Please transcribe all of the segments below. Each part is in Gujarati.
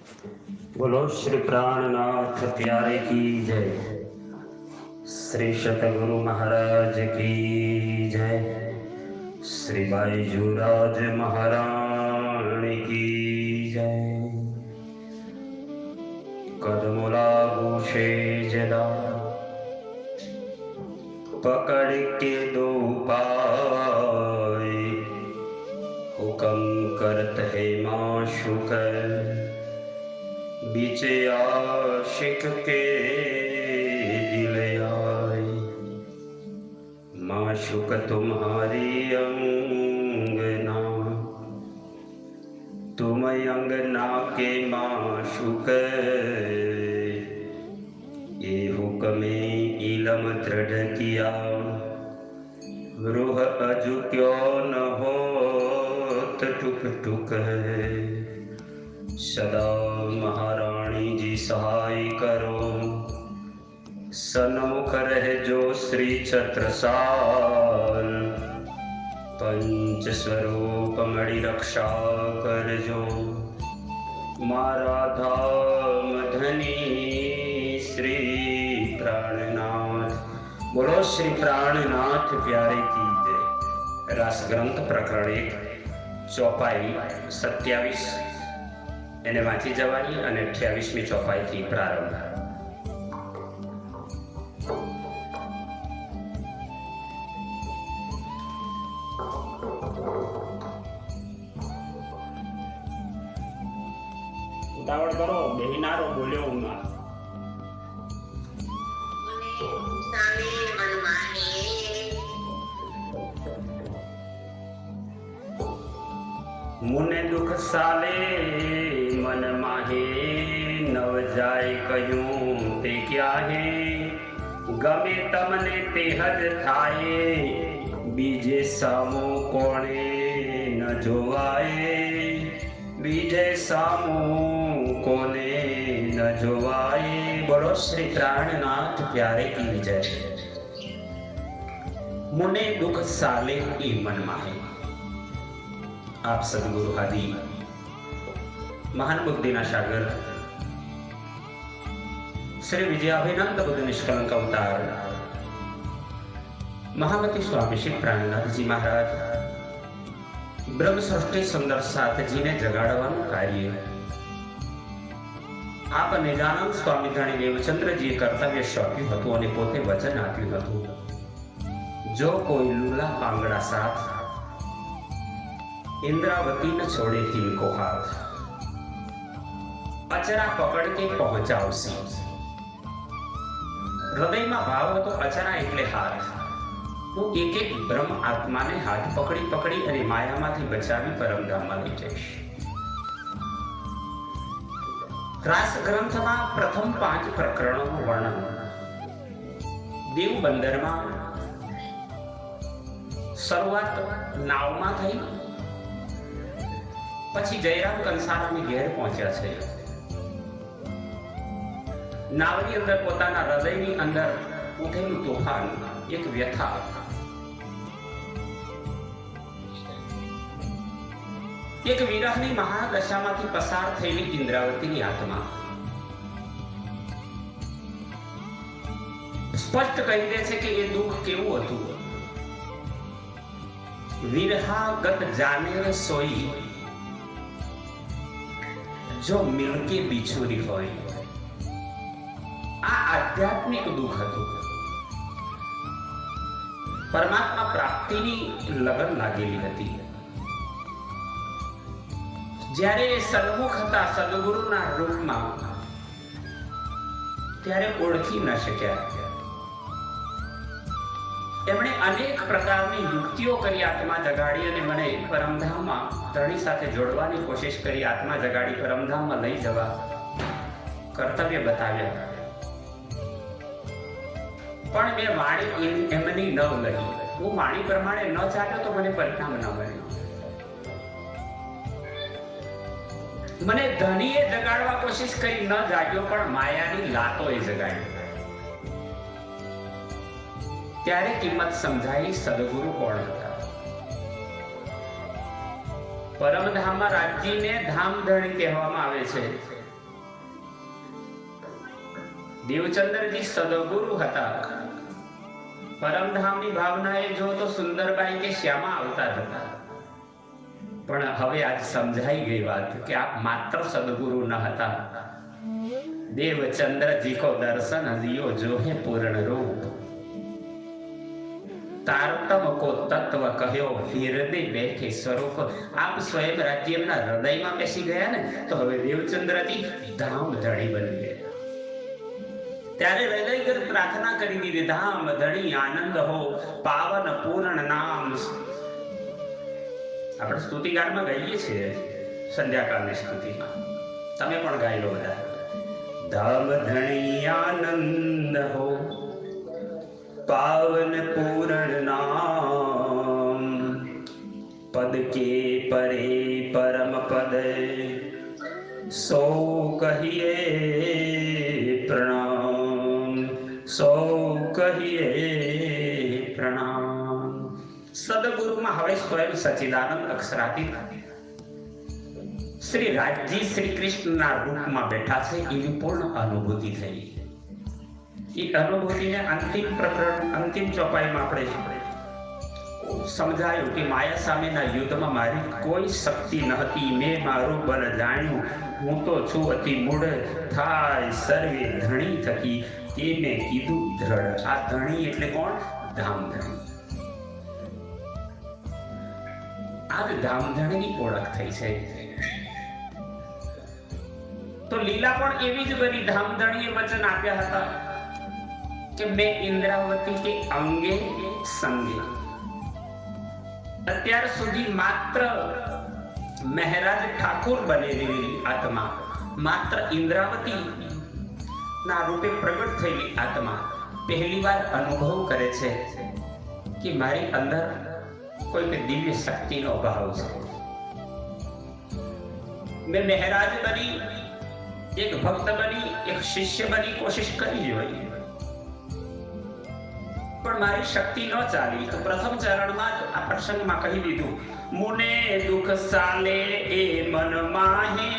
बोलो श्री प्राणनाथ प्यारे की जय। श्री सतगुरु महाराज की जय। श्री बाईजूराज महाराणी की जय। कदमोला गोशे जदा पकड़ के दो पाए, हुक्म करत है माशुक बीचे आशिक के दिल आए। माशुक तुम्हारी अंगना, तुम अंगना के माशुक, ये हुक्मे इलम दृढ़ किया, रूह अजु क्यों न होत टुक टुक है। सदा महारानी जी सहाय करो, सन्मुख रहे जो श्री छत्रसाल, पंच स्वरूप मणि रक्षा कर जो, मारा धाम धनी श्री प्राणनाथ। बोलो श्री प्राणनाथ प्यारे की जय। रास ग्रंथ प्रकरण 1 ચોપાઈ 27 એને વાંચી જવાની અને 28મી ચોપાઈથી પ્રારંભ। ઉતાવળ કરો, બેહીનારો બોલ્યો ના। मुने दुख साले मन माहे, नव जाए कयूं ते क्या है। गमे तमने ते हद थाए, बीजे सामो कोणे न जोवाए। बीजे सामो कोने न जोवाए। बोलो श्री प्राणनाथ प्यारे की जय। मुने दुख साले ई मन माहे। आप सदगुरु आदि महान बुद्धिना सागर श्री विजयाभिनंद बुद्ध निष्कलंक अवतार महामती स्वामी श्री प्राणनाथ जी महाराज ब्रह्म सृष्टि सुंदर साथ जी ने जगाड़વાનું કાર્ય આપ નિજાનંદ સ્વામી ધણી દેવચંદ્ર જી કર્તવ્ય સોંપ્યું હતું અને પોતે વચન આપ્યું હતું, જો કોઈ લૂલા પાંગડા સાથ इंद्रावती न छोड़े तिनको हाथ, अचरा पकड़ के पहुंचावसी। हृदय में भाव तो अचरा एटले हाथ। हूँ एक एक ब्रह्म आत्मा ने हाथ पकड़ी पकड़ी अने माया मांथी बचावी परमधाम में लई जईश। रास ग्रंथ में प्रथम 5 प्रकरणों वर्णन देव बंदर में शुरुआत नाव में थई, પછી જયરામ કંસારાની ઘેર પહોંચ્યા છે। નાવની અંદર પોતાના હૃદયની અંદર ઉઠેલું તોફાન, એક વ્યથા, એક વિરહની મહાદશામાંથી પસાર થયેલી ઇન્દ્રાવતીની આત્મા સ્પષ્ટ કહી દે છે કે એ દુઃખ કેવું હતું। વિરહાગત જાને સોઈ, जो मिलके बिछोरी होय। आ आध्यात्मिक दुख हतुं। परमात्मा प्राप्तिनी लगन लागेली हती। ज्यारे सन्मुख हता सद्गुरुना रूपमां, त्यारे ओळखी न शक्या। एमणे अनेक प्रकारनी युक्तिओ करी आत्मा जगाड़ी अने मने परमधाममां धणी साथे जोड़वानी कोशिश करी। आत्मा जगाड़ी परमधाममां लई जवा कर्तव्य बताव्या, पण मैं वाणी एमनी न लई। हूँ वाणी प्रमाणे न चाल्यो तो मने परिणाम न मळ्युं। मने धनीए जगाड़वा कोशिश करी न जाग्यो, पण मायानी लातोए जगाड्यो। त्यारे किंमत समझाई सदगुरु कोण हता। परमधाम राज्य ने धाम धणी कहेवामां आवे छे। દેવચંદ્રજી સદગુરુ હતા. પરમધામની ભાવનાએ જો તો સુંદરબાઈ કે શ્યામા અવતાર હતા. પણ હવે આજ સમજાઈ ગઈ વાત કે આપ માત્ર સદગુરુ ન હતા. દેવચંદ્રજી કો દર્શન દિયો જો હે પૂર્ણ રૂપ. તારતમ કો તત્વ કહ્યો હૃદય બેઠે સ્વરૂપ. આપ સ્વયં રાજ્યના હૃદયમાં બેસી ગયા ને તો હવે દેવચંદ્રજી ધામ ધણી બની ગયા. ત્યારે હૃદયગર પ્રાર્થના કરી દીધી, ધામ ધણી આનંદ હો પાવન પૂર્ણ નામ. આપણે સ્તુતિગાનમાં ગાઈએ છીએ સંધ્યાકાળની સ્તુતિમાં, તમે પણ ગાઈ લો બધા. ધામ ધણી આનંદ હો પાવન પૂર્ણ નામ. પદ કે પરે પરમ પદ સો કહીએ પ્રણામ. સો કહીએ પ્રણામ. સદગુરુમાં હવે સ્વયં સચ્ચિદાનંદ અક્ષરાતીત શ્રી રાજજી શ્રી કૃષ્ણના રૂપમાં બેઠા છે એવી પૂર્ણ અનુભૂતિ થઈ. એ અનુભૂતિને અંતિમ પ્રકરણ અંતિમ ચોપાઈમાં આપણે સમજાયું કે માયા સામેના યુદ્ધમાં મારી કોઈ શક્તિ ન હતી. મેં મારું બળ જાણ્યું, હું તો છું અતિ મૂળ. થાય સર્વે ધણી થકી તે મેં કીધું દ્રઢ. આ ધણી એટલે કોણ? ધામધણી. આ ધામધણીની ઓળખ થઈ છે. તો લીલા પણ એવી જ બની. ધામધણીએ વચન આપ્યા હતા કે મેં ઇન્દ્રાવતી કે અંગે સંગે. અત્યાર સુધી માત્ર મહારાજ ઠાકુર બનેલી આત્મા, માત્ર ઇન્દ્રાવતી ના રૂપે પ્રગટ થયેલી આત્મા પહેલી વાર અનુભવ કરે છે કે મારી અંદર કોઈ દિવ્ય શક્તિનો ભાવ છે. મેં મહારાજ બની, એક ભક્ત બની, એક શિષ્ય બની કોશિશ કરી જોઈ, પણ મારી શક્તિ ન ચાલી. તો પ્રથમ ચરણમાં જ આ પ્રસંગમાં કહી દીધું, મુને દુઃખ સાલે એ મન માહે.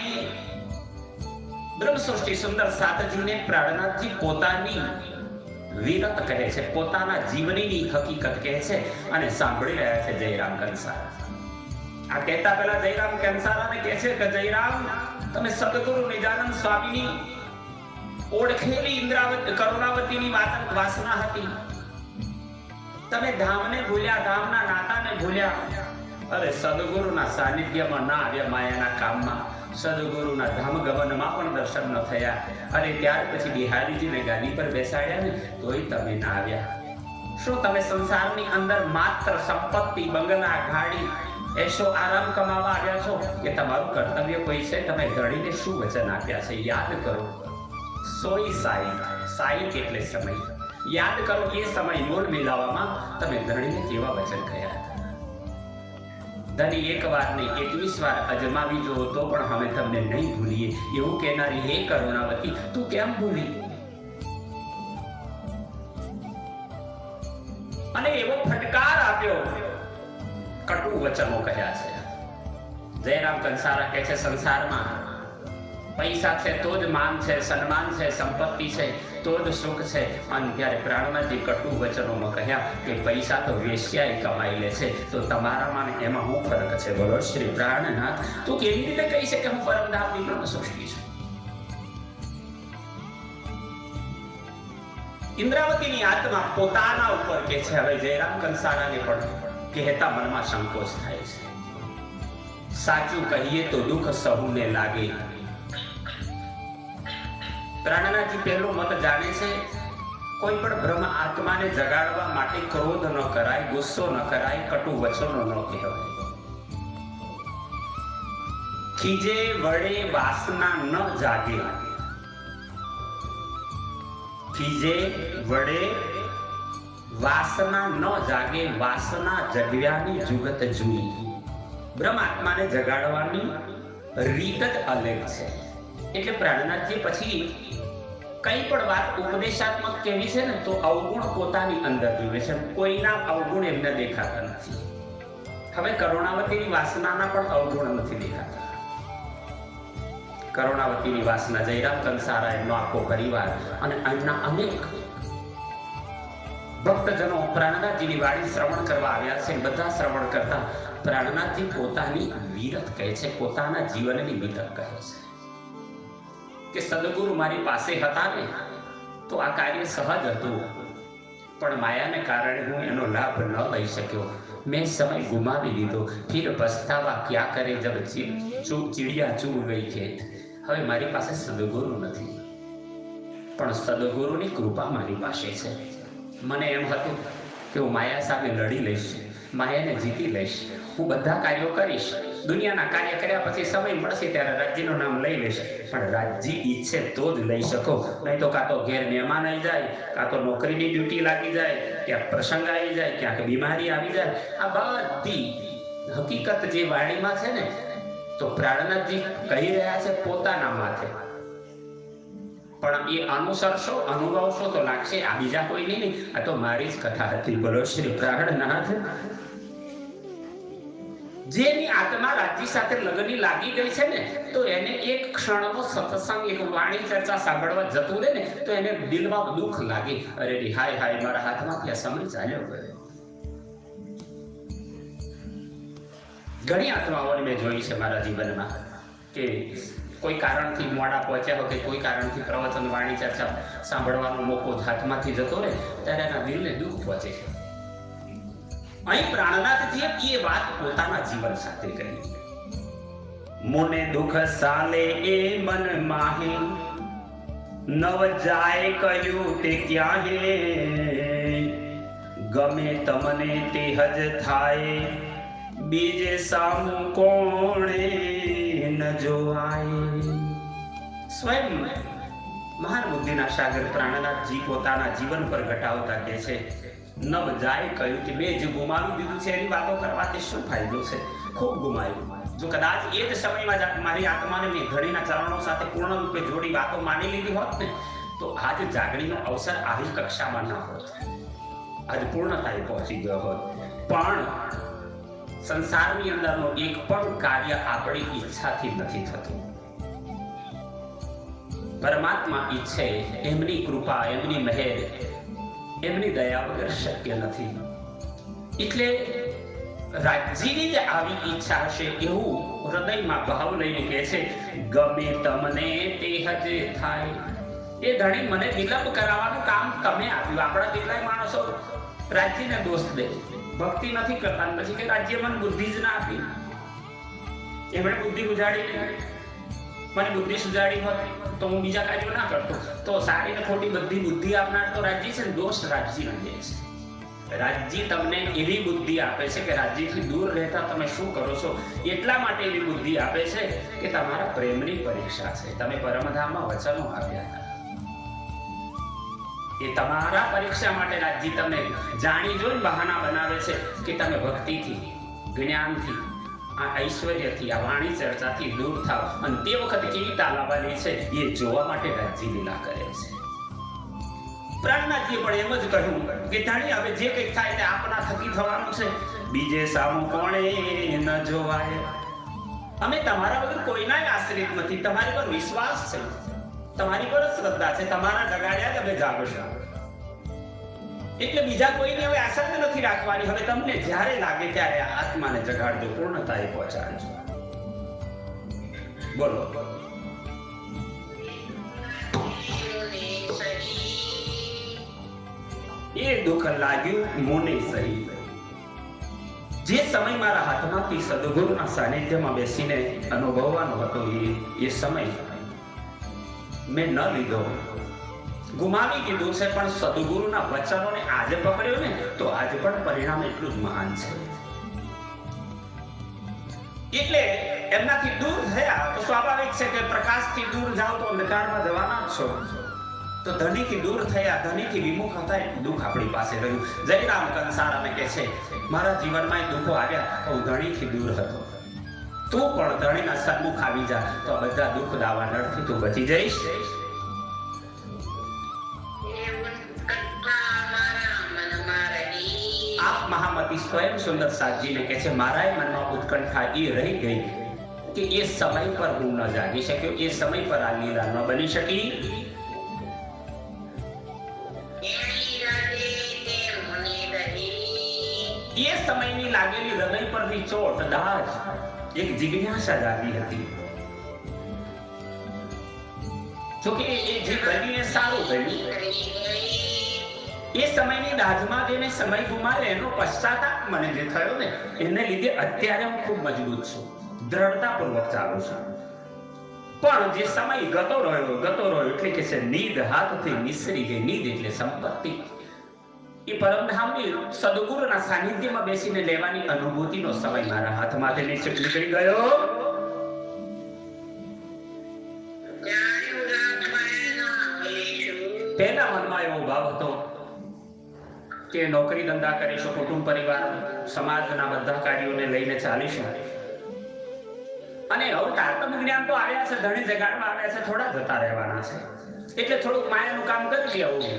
બ્રહ્મ સૃષ્ટિ સુંદર સાતજીને પ્રાણનાથજી પોતાની વિરત કહે છે, પોતાના જીવનની હકીકત કહે છે અને સાંભળી રહ્યા છે જયરામ કંસારા. આ કહેતા પહેલા જયરામ કંસારાને કહે છે કે જયરામ, તમે સદગુરુ નિજાનંદ સ્વામીની ઓળખેલી ઇન્દ્રાવતી કરુણાવતીની વાસના હતી. તમે ધામને ભૂલ્યા, ધામના નાતાને ભૂલ્યા. અરે સદગુરુના સાનિધ્યમાં ના આવ્યા, માયાના કામમાં. સદગુરુના ધામ ગમનમાં પણ દર્શન ન થયા. અરે ત્યાર પછી બિહારીજીને ગાદી પર બેસાડ્યા ને તોય તમે ના આવ્યા. શું તમે સંસારની અંદર માત્ર સંપત્તિ, બંગલા, ગાડી, એસો આરામ કમાવા આવ્યા છો કે તમારું કર્તવ્ય કોઈ છે? તમે ધણીને શું વચન આપ્યા છે યાદ કરો. સોઈ સાઈ, સાઈ એટલે સમય. યાદ કરો એ સમય મોલ મિલાવવામાં તમે ધણીને કેવા વચન કહ્યા હતા. ધણી એક વાર નહીં 21 વાર અજમાવી જો તો પણ અમે તમને નહીં ભૂલીએ એવું કહેનારી હે કરુણાવતી, તું કેમ ભૂલી? અને એવો ફટકાર આપ્યો, કટુ વચનો કહ્યા છે. જયરામ કંસારા કહે છે સંસારમાં પૈસા છે તો જ માન છે, સન્માન છે, સંપત્તિ છે તો જ સુખ છે. અને ત્યારે પ્રાણનાથજી કટુ વચનોમાં કહ્યા કે પૈસા તો વેશ્યાએ કમાઈ લે છે, તો તમારામાં એમાં શું ફરક છે? બોલો શ્રી પ્રાણનાથ, તું કેવી રીતે કહી છે કે હું પરમધામની બ્રહ્મ સૃષ્ટિ છું? ઇન્દ્રાવતીની આત્મા પોતાના ઉપર કે છે. હવે જયરામ કંસારાને પણ કહેતા મનમાં સંકોચ થાય છે. સાચું કહીએ તો દુઃખ સહુને લાગે. પ્રાણનાથજી પહેલો મત જાણે છે, કોઈ પણ બ્રહ્મ આત્માને જગાડવા માટે ક્રોધ ન કરાય, ગુસ્સો ન કરાય, કટુ વચનો ન કહેવાય. ખીજે વડે વાસના ન જાગે. ખીજે વડે વાસના ન જાગે, વાસના જગવ્યાની જુગત જુઈ. બ્રહ્મ આત્માને જગાડવાની રીત જ અલગ છે. એટલે પ્રાણનાથજી પછી કઈ પણ વાત ઉપદેશાત્મક કેવી છે ને તો અવગુણ પોતાની અંદર જુએ છે, કોઈના અવગુણ એમને દેખાતા નથી. હવે કરુણાવતીની વાસનાના પણ અવગુણ નથી દેખાતા. કરુણાવતીની વાસના, જયરામ કંસારા, એમનો આખો પરિવાર અને એમના અનેક ભક્તજનો પ્રાણનાથજીની વાણી શ્રવણ કરવા આવ્યા છે. બધા શ્રવણ કરતા પ્રાણનાથજી પોતાની વિરત કહે છે, પોતાના જીવનની વિરત કહે છે કે સદગુરુ મારી પાસે હતા ને તો આ કાર્ય સહજ હતું, પણ માયાને કારણે હું એનો લાભ ન લઈ શક્યો. મેં સમય ગુમાવી દીધો. ફિર પછતાવા ક્યાં કરે જબ ચીડિયા ચૂગ ગઈ ખેત. હવે મારી પાસે સદગુરુ નથી, પણ સદગુરુની કૃપા મારી પાસે છે. મને એમ હતું કે હું માયા સામે લડી લઈશ, માયાને જીતી લઈશ, હું બધા કાર્યો કરીશ, દુનિયાના કાર્ય કર્યા પછી સમય મળશે ત્યારે રાજ્યનું નામ લઈ લઈશ. પણ રાજ્ય ઈચ્છે તો જ લઈ શકો, નહીં તો કાં તો ઘેર મહેમાન આવી જાય, કાં તો નોકરીની ડ્યુટી લાગી જાય, ક્યાંક પ્રસંગ આવી જાય, ક્યાંક બીમારી આવી જાય. આ બધી હકીકત જે વાણીમાં છે ને, તો પ્રાણનાથજી કહી રહ્યા છે પોતાના માથે. પણ એ અનુસરશો, અનુભવશો તો લાગશે આ બીજા કોઈ નહીં. આ તો મારી જ કથા હતી. બોલો શ્રી પ્રાણનાથ. જેની આત્મા રાજ્ય સાથે લગની લાગી ગઈ છે ને, તો એને એક ક્ષણનો સત્સંગ, એક વાણી ચર્ચા સાંભળવા જતું રહે ને, તો એને દિલમાં દુઃખ લાગે. અરે હાય હાય, મારા હાથમાંથી આ સમય ચાલ્યો ગયો. ઘણી આત્માઓને મેં જોઈ છે મારા જીવનમાં કે કોઈ કારણથી મોડા પહોંચ્યા હોય, કોઈ કારણથી પ્રવચન, વાણી ચર્ચા સાંભળવાનો મોકો હાથમાંથી જતો રહે ત્યારે એના દિલને દુઃખ પહોંચે છે. અહીં પ્રાણનાથજીએ એ વાત પોતાના જીવન સાથે કહી. મોને દુઃખ સાલે એ મન માહે, નવ જાય કહ્યું તે ક્યાંહે, ગમે તમને તે હજ થાય, બીજે સામું કોણે ન જોવાય. સ્વયં મહાન બુદ્ધિના સાગર પ્રાણનાથજી પોતાના જીવન પર ઘટાવતા કહે છે, નવ જાય કહ્યું કે મેં જે ગુમાવી દીધું છે એની વાતો કરવાથી શું ફાયદો છે? ખૂબ ગુમાવ્યું. જો કદાચ એ જ સમયમાં મારી આત્માને મેં ધણીના ચરણો સાથે પૂર્ણ રૂપે જોડી વાતો માની લીધી હોત ને, તો આજ જાગણીનો અવસર આવી કક્ષામાં ન હોત, આજ પૂર્ણતાએ પહોંચી ગયો હોત. પણ સંસારની અંદરનો એક પણ કાર્ય આપણી ઈચ્છાથી નથી થતું. પરમાત્મા ઈચ્છે, એમની કૃપા, એમની મહેર, એમની દયા વગર શક્ય નથી. એટલે રાજ્યની જ આવી ઈચ્છા હશે એવું હૃદયમાં ભાવ લઈને કહે છે, ગમે તમને તે હજ થાય. એ ધણી મને વિલંબ કરાવવાનું કામ તમે આપ્યું. આપણા કેટલાય માણસો રાજ્યને દોષ દે, ભક્તિ નથી કરતા, પછી કે રાજ્ય મને બુદ્ધિ જ ના આપી, એમણે બુદ્ધિ ઉજાડી, મને બુદ્ધિ સુજાડી હોત તો હું બીજા કાર્યો ના કરતો. તો સારી ને ખોટી બધી બુદ્ધિ આપનાર તો રાજ્ય છે, દોષ રાજ્ય છે. રાજ્ય તમને એવી બુદ્ધિ આપે છે કે રાજ્યથી દૂર રહેતા તમે શું કરો છો એટલા માટે એવી બુદ્ધિ આપે છે કે તમારા પ્રેમની પરીક્ષા છે. તમે પરમધામમાં વચનો આપ્યા હતા, એ તમારા પરીક્ષા માટે રાજ્ય તમને જાણી જોઈને બહાના બનાવે છે કે તમે ભક્તિથી, જ્ઞાનથી, આ ઐશ્વર્યથી, આ વાણી ચર્ચાથી દૂર થાવ. અને તે વખતે કેવી તાલાબાની છે એ જોવા માટે રાજ્ય લીલા કરે છે. પ્રાણનાથજીએ પણ એમ જ કહ્યું કે જાણી હવે જે કંઈક થાય તે આપના થકી થવાનું છે, બીજે સામું કોણે ન જોવાય. અમે તમારા વગર કોઈના આશ્રિત નથી, તમારી પર વિશ્વાસ છે, તમારી પર શ્રદ્ધા છે, તમારા જગાડ્યા જ અમે જાગશું. એટલે બીજા કોઈને હવે આશા નથી રાખવાની. હવે તમને જ્યારે લાગે ત્યારે આત્માને જગાડજો, પૂર્ણતાએ પહોંચાડજો. બોલો. એ દુઃખ લાગ્યું મોને સહી. જે સમય મારા હાથમાંથી સદગુરુના સાનિધ્યમાં બેસીને અનુભવવાનો હતો એ સમય મેં ન લીધો, ગુમાવી દીધું છે. પણ સદગુરુના વચનોને આજે પકડ્યો ને તો આજે પણ પરિણામ એટલું જ મહાન છે. એટલે એમનાથી દૂર થયા તો સ્વાભાવિક છે કે પ્રકાશથી દૂર જાઓ તો અંધકારમાં જવાના જ છો. તો ધણીથી દૂર થયા, ધણીથી વિમુખ હતા, એટલું દુઃખ આપણી પાસે રહ્યું. જયરામ કંસારાને કહે છે, મારા જીવનમાં દુઃખો આવ્યા તો હું ધણીથી દૂર હતો, તું પણ ધણીના સન્મુખ આવી જા તો આ બધા દુઃખ દાવા નળથી તું બચી જઈશ. આપ મહામતી સ્વયં સુંદર સાધજીને કહે છે, મારા મનમાં ઉત્કંઠા એ રહી ગઈ કે એ સમય પર હું ન જાગી શક્યો, એ સમય પર આ લીલા ન બની શકી. એ સમયની લાગેલી હૃદય પરની ચોટ દાજ એક જિજ્ઞાસા જાગી હતી. જોકે એ જે બનીને સારું થયું, એ સમયની દાજમાં જેને સમય ગુમાવ્યો એનો પશ્ચાતાપ મને જે થયો ને એને લીધે અત્યારે હું ખૂબ મજબૂત છું, દ્રઢતાપૂર્વક ચાલુ છું. પણ જે સમય ગતો રહ્યો એટલે કે છે નીંદ હાથથી નિસરી ગઈ. નીંદ એટલે સંપત્તિ. એ પરમધામની સદગુરુના સાનિધ્યમાં બેસીને લેવાની અનુભૂતિનો સમય મારા હાથમાંથી નીકળી ગયો. પહેલા મનમાં એવો ભાવ હતો કે નોકરી ધંધા કરીશું, કુટુંબ પરિવાર સમાજના બધા કાર્યોને લઈને ચાલીશું, અને હવે આત્મજ્ઞાન તો આવ્યા છે, ધણી જગાડવા આવ્યા છે, થોડા જતા રહેવાના છે, એટલે થોડુંક માયાનું કામ કરી આવું.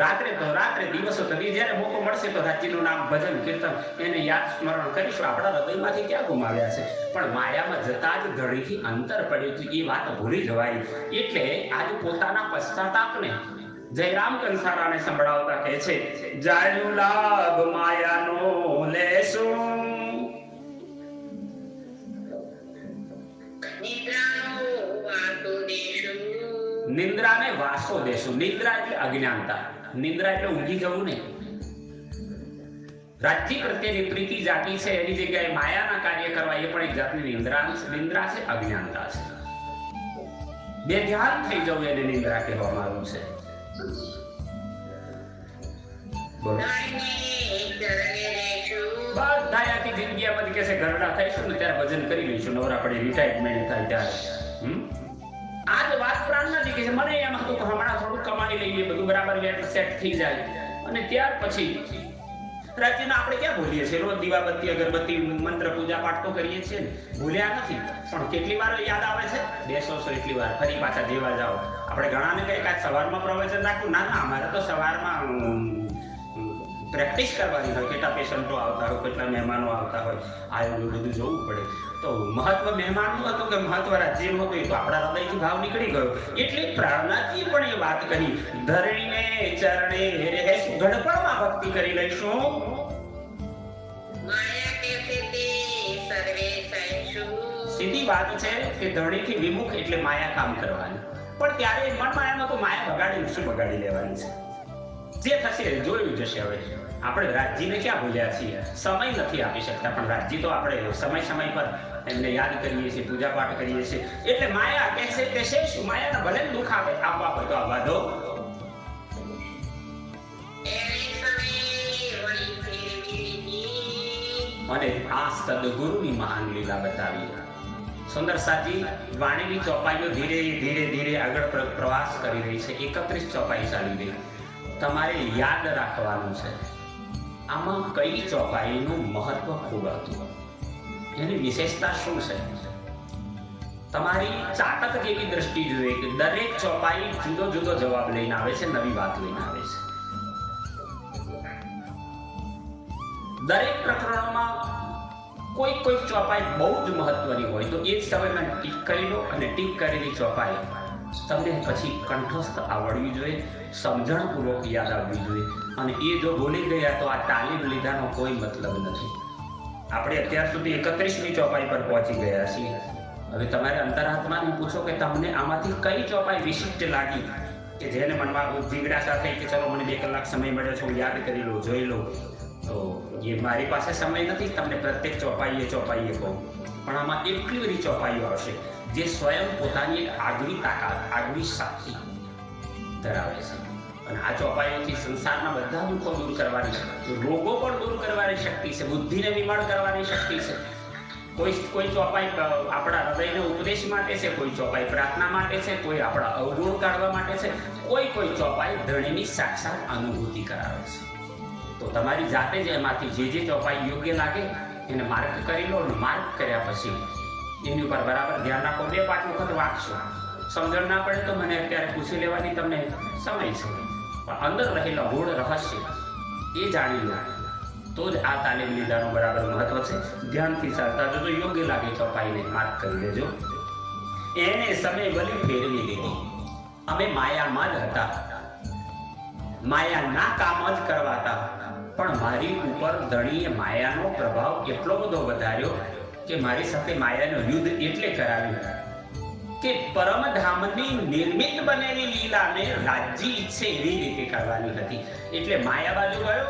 રાત્રે દિવસો તો જ્યારે મોકો મળશે તો રાત્રિનું નામ ભજન કીર્તન એને યાદ સ્મરણ કરીશું. આપણા હૃદયમાંથી ક્યાં ગુમાવ્યા છે, પણ માયામાં જતા જ ધણીથી અંતર પડ્યું હતું, એ વાત ભૂલી જવાય. એટલે આજે પોતાના પશ્ચાતાપને જયરામ કંસારાને સંભળાવતા કહે છે, જાણ્યું લાભ માયાનો લેશું, નિદ્રાને વાસો દેશું. નિદ્રા એટલે અજ્ઞાનતા, નિદ્રા એટલે ઊંઘી જવું નહીં. રાજ્ય પ્રત્યેની પ્રીતિ જાગી છે, એની જગ્યાએ માયાના કાર્ય કરવા, એ પણ એક જાતની નિદ્રા છે, અજ્ઞાનતા છે. બે ધ્યાન થઈ જવું એને નિદ્રા કહેવામાં આવ્યું છે. બોલો. બધા આખી જિંદગીમાં કે છે ઘરડા થઈશું ને ત્યારે ભજન કરી લઈશું, નવરા પડી રિટાયરમેન્ટ થાય ત્યારે. આજ વાત પ્રાણ નથી કે મને એમ હતું કે હમણાં થોડું કમાણી લઈએ, બધું બરાબર સેટ થઈ જાય, અને ત્યાર પછી રાત્રિના આપણે ક્યાં ભૂલીએ છીએ? રોજ દીવાબત્તી અગરબત્તી મંત્ર પૂજા પાઠ તો કરીએ છીએ ને, ભૂલ્યા નથી. પણ કેટલી વાર યાદ આવે છે? બેસો એટલી વાર, ફરી પાછા દેવા જાઓ. આપણે ઘણાને કહીએ કે સવારમાં પ્રવચન રાખવું, ના અમારે તો સવારમાં પ્રેક્ટિસ કરવાની હોય. કેટલા પેશન્ટો આવતા હોય, કેટલા મહેમાનો આવતા હોય, આ એવું બધું જોવું પડે. તો મહત્વ મહેમાનનું હતું કે મહત્વ રાજ્યનું હતું, એ તો આપણા હૃદયથી ભાવ નીકળી ગયો. એટલે પ્રાર્થનાથી પણ એ વાત કરી, ધરણીને ચરણે રહેશું, ઘડપણમાં ભક્તિ કરી લઈશું. સીધી વાત છે કે ધરણીથી વિમુખ એટલે માયા કામ કરવાની. પણ ત્યારે મનમાં એમ હતું માયા બગાડી શું બગાડી લેવાની છે, જે થશે જોયું જશે. હવે આપણે રાજ્યને ક્યાં ભૂલ્યા છીએ? સમય નથી આપી શકતા, પણ રાજ્ય તો આપણે સમય પર એમને યાદ કરીએ છીએ, પૂજા પાઠ કરીએ છીએ. એટલે માયા કહેશે કે શું, માયાને ભલે દુઃખ આપે, આપવા હોય તો આવવા દો. અને આ સદગુરુની મહાન લીલા બતાવી. સુંદરસાજી વાણીની ચોપાઈઓ ધીરે આગળ પ્રવાસ કરી રહી છે. 31 ચોપાઈ ચાલી ગઈ. તમારે યાદ રાખવાનું છે આમાં કઈ ચોપાઈનું મહત્વ ખૂબ હતું, એની વિશેષતા શું છે. તમારી ચાતક જેવી દ્રષ્ટિ જોઈએ કે દરેક ચોપાઈ જુદો જવાબ લઈને આવે છે, નવી વાત લઈને આવે છે. દરેક પ્રકરણોમાં કોઈ ચોપાઈ બહુ જ મહત્વની હોય તો એ જ સમયમાં ટીક કરી લો, અને ટીક કરેલી ચોપાઈ તમને પછી કંઠસ્થ આવડવી જોઈએ, સમજણપૂર્વક યાદ આવવી જોઈએ. અને એ જો ભૂલી ગયા તો આ તાલીમ લીધાનો કોઈ મતલબ નથી. આપણે અત્યાર સુધી 31મી ચોપાઈ પર પહોંચી ગયા છીએ. હવે તમારે અંતરાત્માને પૂછો કે તમને આમાંથી કઈ ચોપાઈ વિશિષ્ટ લાગી, કે જેને મનમાં જિજ્ઞાસા થઈ કે ચલો મને 2 કલાક સમય મળ્યો છે, હું યાદ કરી લઉં, જોઈ લઉં. તો એ મારી પાસે સમય નથી તમને પ્રત્યેક ચોપાઈએ કહું, પણ આમાં એટલી બધી ચોપાઈઓ આવશે જે સ્વયં પોતાની એક આગવી તાકાત, આગવી શક્તિ ધરાવે છે. અને આ ચોપાઈઓથી સંસારના બધા દુઃખો દૂર કરવાની, રોગો પણ દૂર કરવાની શક્તિ છે, બુદ્ધિને વિમળ કરવાની શક્તિ છે. કોઈ ચોપાઈ આપણા હૃદયને ઉપદેશ માટે છે, કોઈ ચોપાઈ પ્રાર્થના માટે છે, કોઈ આપણા અવગુણ કાઢવા માટે છે, કોઈ ચોપાઈ ધણીની સાક્ષાત અનુભૂતિ કરાવે છે. તો તમારી જાતે જ એમાંથી જે ચોપાઈ યોગ્ય લાગે એને માર્ક કરી લો, અને માર્ક કર્યા પછી એની ઉપર બરાબર ધ્યાન રાખો. 2-5 વખત વાંચશો, સમજણ ના પડે તો મને અત્યારે પૂછી લેવાની તમને સમય છે. પણ અંદર રહેલા ગૂઢ રહસ્ય એ જાણી લો તો જ આ તાલીમ લીધાનું બરાબર મહત્વ છે. ધ્યાનથી ચાલતા જજો, યોગ્ય લાગે તો અપાઈને માર્ક કરી દેજો. એને સમય વલી ફેરવી દીધી. અમે માયામાં જ હતા, માયાના કામ જ કરવાતા, પણ મારી ઉપર ધણીએ માયાનો પ્રભાવ એટલો બધો વધાર્યો કે મારી સાથે માયાનું યુદ્ધ એટલે કરાવ્યું કે પરમધામની નિર્મિત બનેલી લીલાને રાજ્ય ઈચ્છે એવી રીતે કરવાની હતી. એટલે માયા બાજુ ગયો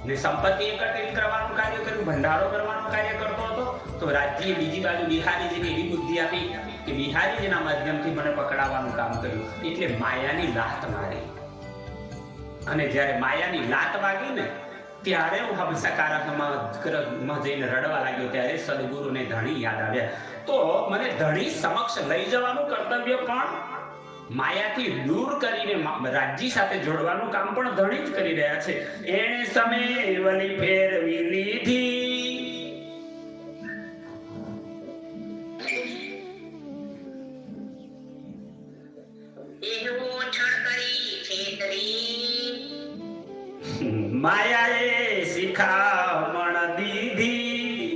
ને સંપત્તિ એકત્રિત કરવાનું કાર્ય કર્યું, ભંડારો કરવાનું કાર્ય કરતો હતો, તો રાજ્યએ બીજી બાજુ બિહારીજીને એવી બુદ્ધિ આપી કે બિહારીજીના માધ્યમથી મને પકડાવવાનું કામ કર્યું. એટલે માયાની લાત મારી, અને જ્યારે માયાની લાત વાગી ને ત્યારે હું હંસકારકમાં જઈને રડવા લાગ્યો. ત્યારે સદગુરુને ધણી યાદ આવ્યા. તો મને ધણી સમક્ષ લઈ જવાનું કર્તવ્ય પણ માયાથી દૂર કરીને રાજ્ય સાથે જોડવાનું કામ પણ ધણી જ કરી રહ્યા છે. એને સમય વલી ફેરવી લીધી. માયાએ શિખામણ દીધી.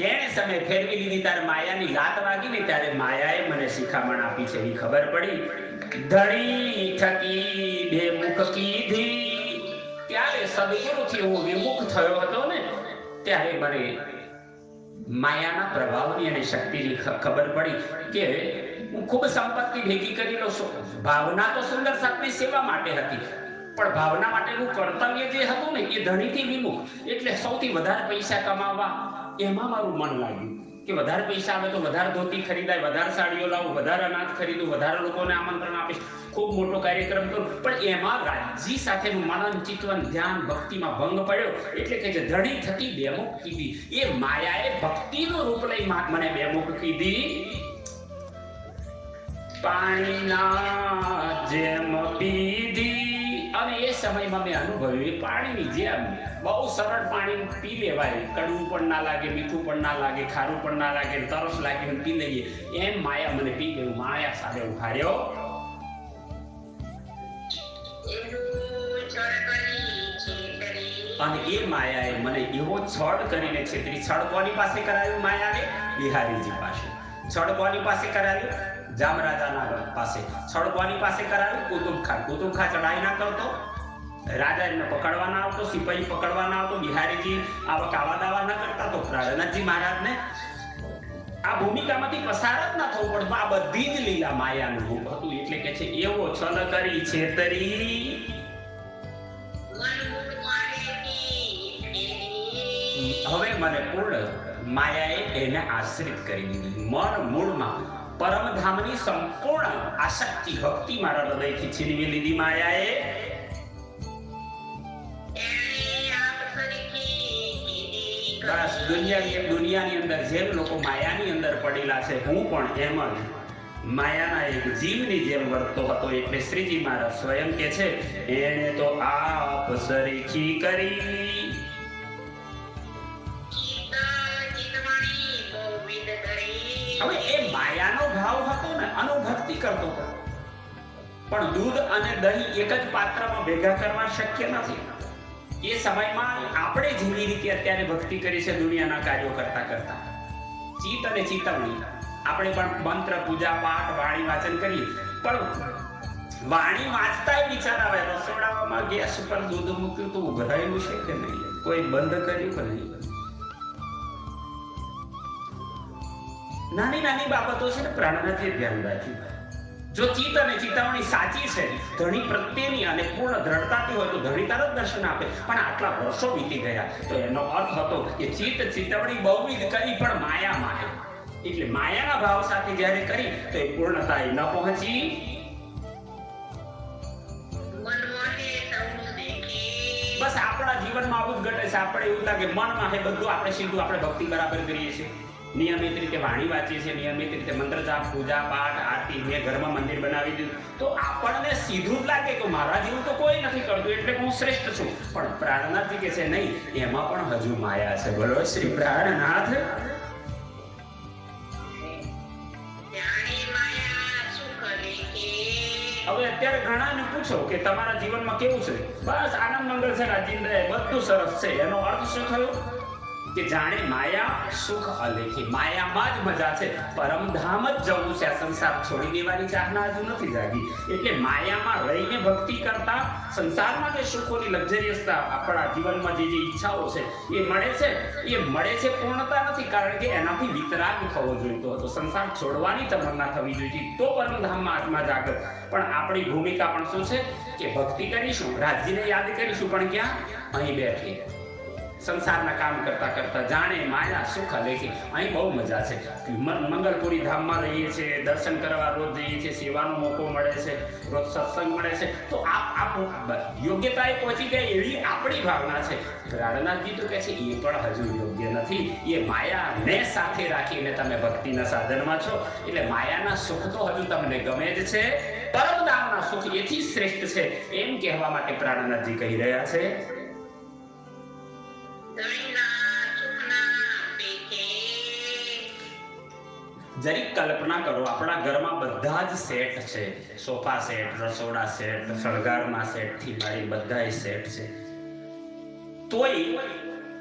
એને સમય ફેરવી લીધી. ત્યારે માયાની લાત વાગી ને ત્યારે માયાએ મને શિખામણ આપી છે એવી ખબર પડી. ધણી થકી બે મુખ કીધી. ત્યારે સદગુરુથી હું વિમુખ થયો હતો ને ત્યારે મને માયાના પ્રભાવની અને શક્તિની ખબર પડી કે હું ખૂબ સંપત્તિ ભેગી કરી લઉં છું. ભાવના તો સુંદર સાતની સેવા માટે હતી, પણ ભાવના માટેનું કર્તવ્ય જે હતું ને એ ધણીથી વિમુખ. એટલે સૌથી વધારે પૈસા કમાવા એમાં મારું મન લાગ્યું કે વધારે પૈસા આવે તો વધારે ધોતી ખરીદાય, વધારે સાડીઓ લાવું, વધારે અનાજ ખરીદું, વધારે લોકોને આમંત્રણ આપીશ, ખૂબ મોટો કાર્યક્રમ કરું. પણ એમાં રાજ્ય સાથેનું મનન, ચિંતન, ધ્યાન, ભક્તિમાં ભંગ પડ્યો. એટલે કે જે ધણી થકી બેમુખ કીધી. એ માયાએ ભક્તિનું રૂપ લઈ મને બેમુખ કીધી. પાણીના જેમ પીધી. અને એ સમયમાં મેં અનુભવ્યું પાણીની જેમ બહુ સરળ પાણી પી લેવાય, કડવું પણ ના લાગે, મીઠું પણ ના લાગે, ખારું પણ ના લાગે, તરસ લાગે પી લઈએ. એમ માયા મને પી ગયું. માયા સાથે ઉભાર્યો. અને એ માયાએ મને એવો છળ કરીને છેતરી. છળ કોની પાસે કરાયું? માયાએ બિહારીજી પાસે. છળ કોની પાસે કરાયું? જામરાજાના પાસે. છળ કોની પાસે કરાવ્યું? કુતુબ ખાન. કુતુબ ખાન ચડાઈ ના કરતો, રાજા એમને પકડવા ના આવતો, સિપાહી પકડવા ના આવતો, બિહારીજી આવા કાવા દાવા ના કરતા, તો પ્રાણનાથજી મહારાજને આ ભૂમિકામાંથી પસાર જ ના થવું પડતું. આ બધી જ લીલા માયાનું રૂપ હતું. એટલે કે છે એવો છલ કરી છેતરી. હવે મને પૂર્ણ માયાએ એને આશ્રિત કરી દીધી. મન મૂળમાં પરમધામની સંપૂર્ણ આસક્તિ, ભક્તિ મારા હૃદયથી છીનવી લીધી માયાએ. બસ દુનિયાની અંદર જેમ લોકો માયાની અંદર પડેલા છે, હું પણ એમ જ માયાના એક જીવની જેમ વર્તતો હતો. એટલે શ્રીજી મહારાજ સ્વયં કે છે, એને તો આપ સરીખી કરી. હવે એ માયાનો ભાવ હતો ને, અનુભક્તિ કરતો હતો. પણ દૂધ અને દહીં એક જ પાત્રમાં ભેગા કરવા શક્ય નથી. એ સમયમાં આપણે જેવી રીતે અત્યારે ભક્તિ કરી છે દુનિયાના કાર્યો કરતા કરતા, ચિત્ત અને ચેતવણી, આપણે પણ મંત્ર, પૂજા પાઠ, વાણી વાંચન કરીએ, પણ વાણી વાંચતા વિચાર આવે, રસોડામાં ગેસ ઉપર દૂધ મૂક્યું તો ઉભરાયેલું છે કે નહીં, કોઈ બંધ કર્યું કે નહીં. નાની નાની બાબતો છે ને પ્રાણનાથે ધ્યાન રાખ્યું. જો ચિત્ત અને ચેતવણી સાચી છે ધણી પ્રત્યેની અને પૂર્ણ દ્રઢતાથી હોય તો ધણી તરત દર્શન આપે. પણ આટલા વર્ષો વીતી ગયા તો એનો અર્થ હતો કે ચિત્ત ચેતવણી બહુવિધ કરી પણ માયા માટે. એટલે માયાના ભાવ સાથે જ્યારે કરી તો એ પૂર્ણતા ન પહોંચી. બસ આપણા જીવનમાં આવું જ ઘટે છે. આપણે એવું લાગે મનમાં હે બધું, આપણે સીધું આપણે ભક્તિ બરાબર કરીએ છીએ, નિયમિત રીતે વાણી વાંચીએ છીએ, નિયમિત રીતે મંત્ર જાપ, પૂજા પાઠ, આરતી, મેં ઘરમાં મંદિર બનાવી દીધું, તો આપણને સીધું જ લાગે કે મારા જેવું તો કોઈ નથી કરતું એટલે હું શ્રેષ્ઠ છું. પણ પ્રાણનાથજી કે છે નહીં, એમાં પણ હજુ માયા છે. બોલો શ્રી પ્રાણનાથ. હવે હવે અત્યારે ઘણાને પૂછો કે તમારા જીવનમાં કેવું છે, બસ આનંદ મંગલ છે, રાજેન્દ્ર બધું સરસ છે. એનો અર્થ શું થયો કે જાણે માયા સુખ અલેખી, માયામાં જ મજા છે, પરમધામ જ જવું છે. આ સંસાર છોડી દેવાની ચાહના હજુ નથી જાગી. એટલે માયામાં રહીને ભક્તિ કરતા સંસારમાં જે સુખોની લક્ઝરિયસતા આપણા જીવનમાં જે ઈચ્છાઓ છે એ મળે છે પૂર્ણતા નથી. કારણ કે એનાથી વિતરાગ થવો જોઈતો હતો. સંસાર છોડવાની તમન્ના થવી જોઈતી, તો પરમધામમાં આત્મા જાગત. પણ આપણી ભૂમિકા પણ શું છે કે ભક્તિ કરીશું, રાજ્યને યાદ કરીશું, પણ ક્યાં? અહીં બેઠી સંસારના કામ કરતા કરતા જાણે માયા સુખ અલેખી. અહીં બહુ મજા છે. મંગલપુરી ધામમાં રહીએ છીએ, દર્શન કરવા રોજ જઈએ છીએ, સેવાનો મોકો મળે છે, રોજ સત્સંગ મળે છે. તો આપ યોગ્યતાએ પહોંચી ગયા એવી આપણી ભાવના છે. પ્રાણનાથજી તો કહે છે એ પણ હજુ યોગ્ય નથી. એ માયાને સાથે રાખીને તમે ભક્તિના સાધનમાં છો. એટલે માયાના સુખ તો હજુ તમને ગમે જ છે, પરમધામના સુખ એથી શ્રેષ્ઠ છે એમ કહેવા માટે પ્રાણનાથજી કહી રહ્યા છે. જરી કલ્પના કરો, આપણા ઘરમાં બધા જ સેટ છે, સોફા સેટ, રસોડા સેટ, શણગારના સેટ થી માંડી બધા સેટ છે. તોય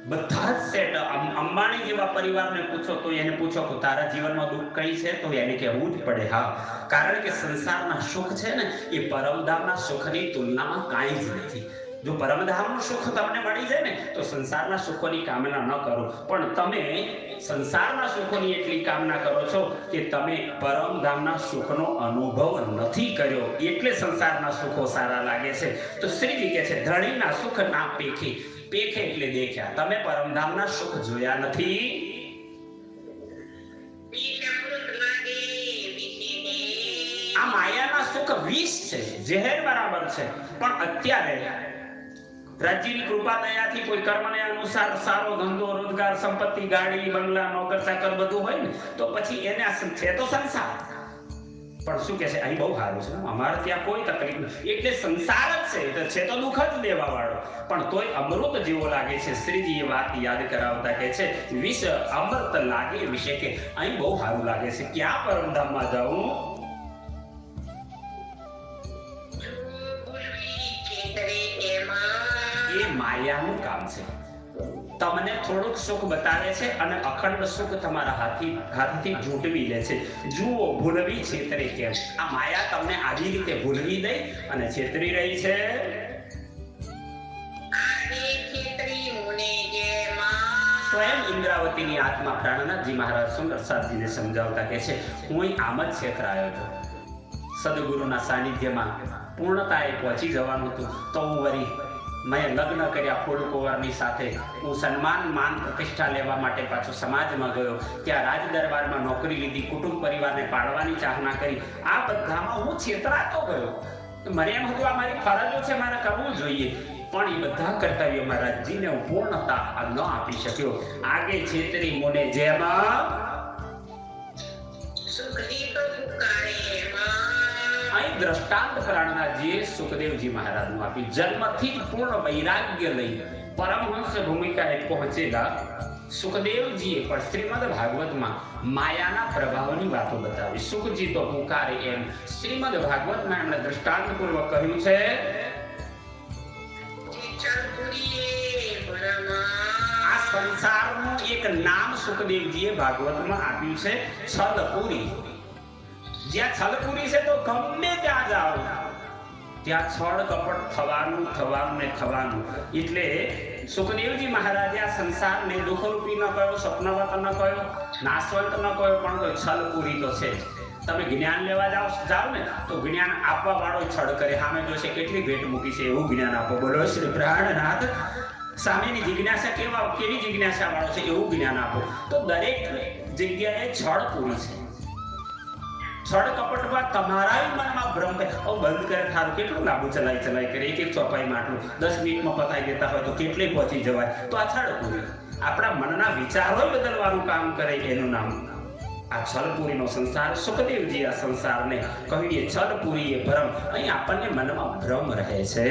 બધા જ સેટ અંબાણી જેવા પરિવારને પૂછો તો એને પૂછો કે તારા જીવનમાં દુઃખ કઈ છે, તો એને કહેવું જ પડે હા. કારણ કે સંસારના સુખ છે ને એ પરમધામના સુખની તુલનામાં કાંઈ જ નથી. જો પરમધામનું સુખ તમને મળી જાય ને તો સંસારના સુખોની કામના ન કરો. પણ તમે સંસારના સુખોની એટલી કામના કરો છો કે તમે પરમધામના સુખનો અનુભવ નથી કર્યો, એટલે સંસારના સુખો સારા લાગે છે. તો શ્રીજી કહે છે ધણીના સુખ ના પેખે. પેખે એટલે દેખ્યા, તમે પરમધામના સુખ જોયા નથી. આ માયાના સુખ વિષ છે, ઝેર બરાબર છે. પણ અત્યારે રાજ્યની કૃપા દયાથી કોઈ કર્મને અનુસાર સારો ધંધો, રોજગાર, સંપત્તિ, ગાડી, બંગલા, નોકર ચાકર બધું હોય ને તો પછી એને છે તો સંસાર. પણ શું કે છે અહીં બહુ સારું છે, અમારે ત્યાં કોઈ તકલીફ નથી. એટલે સંસાર જ છે તો દુઃખ જ દેવા વાળો, પણ તોય અમૃત જેવો લાગે છે. શ્રીજી એ વાત યાદ કરાવતા કે છે વિષ અમૃત લાગે વિશે કે અહીં બહુ સારું લાગે છે. ક્યાં પરમધામમાં જાઉં? એ માયાનું કામ છે. તમને થોડુંક સુખ બતાવે છે અને અખંડ સુખ તમારા હાથથી ઝૂંટવી લે છે. જુઓ ભૂલવી છેતરે કેમ. આ માયા તમને આવી રીતે ભૂલવી દઈ અને છેતરી રહી છે. સ્વયં ઇન્દ્રાવતીની આત્મા પ્રાણનાથજી મહારાજ સુંદર સાધજીને સમજાવતા કે છે હું આમ જ છેતરાયો હતો. સદગુરુના સાનિધ્યમાં પૂર્ણતાએ પહોંચી જવાનું હતું તો હું વળી મેં લગ્ન કર્યા ફૂલકુંવરની સાથે. હું સન્માન માન પ્રતિષ્ઠા લેવા માટે પાછો સમાજમાં ગયો. ત્યાં રાજ દરબારમાં નોકરી લીધી, કુટુંબ પરિવારને પાળવાની ચાહના કરી. આ બધામાં હું છેતરાતો ગયો. મને એમ હતું આ મારી ફરજો છે, મારે કરવું જોઈએ. પણ એ બધા કર્તવ્યોમાં રાજજીને હું પૂર્ણતા ન આપી શક્યો. આગે છેતરી મોને જેમાં અહીં દ્રષ્ટાંત પ્રાણનાથજીએ સુખદેવજી મહારાજનું આપ્યું. જન્મથી જ પૂર્ણ વૈરાગ્ય લઈ પરમહંસ ભૂમિકાએ પહોંચેલા સુખદેવજીએ પણ શ્રીમદ ભાગવતમાં માયાના પ્રભાવની વાતો બતાવી. સુખજી તો પુકારે એમ શ્રીમદ ભાગવતમાં એમણે દ્રષ્ટાંતપૂર્વક કહ્યું છે આ સંસારનું એક નામ સુખદેવજીએ ભાગવતમાં આપ્યું છે છલપુરી. જ્યાં છલપુરી છે તો ગમે ત્યાં જાઓ ત્યાં છળ કપટ થવાનું. એટલે સુખદેવજી મહારાજે આ સંસારને દુઃખરૂપી ન કહ્યો, સ્વપ્નવત ન કહ્યો, નાશવંત ન કહ્યો, પણ કોઈ છલપુરી તો છે. તમે જ્ઞાન લેવા જાઓ ને તો જ્ઞાન આપવા વાળો છળ કરે, સામે જોશે કેટલી ભેટ મૂકી છે એવું જ્ઞાન આપો. બોલો શ્રી પ્રાણનાથ. સામેની જિજ્ઞાસા કેવી જિજ્ઞાસા વાળો છે એવું જ્ઞાન આપો. તો દરેક જગ્યાએ છળ પૂરી છે. છળ કપટમાં તમારા મનમાં ભ્રમ બંધ કરે થારું કેટલું લાંબુ ચલાઈ કરે, એક ચોપાઈમાં આટલું 10 મિનિટમાં પતાવી દેતા હોય તો કેટલે પહોંચી જવાય. તો આ છળપુરી આપણા મનના વિચારો બદલવાનું કામ કરે, એનું નામ આ છલપુરીનો સંસાર. સુખદેવજી આ સંસારને કહીએ છલપુરી એ ભ્રમ. અહીં આપણને મનમાં ભ્રમ રહે છે.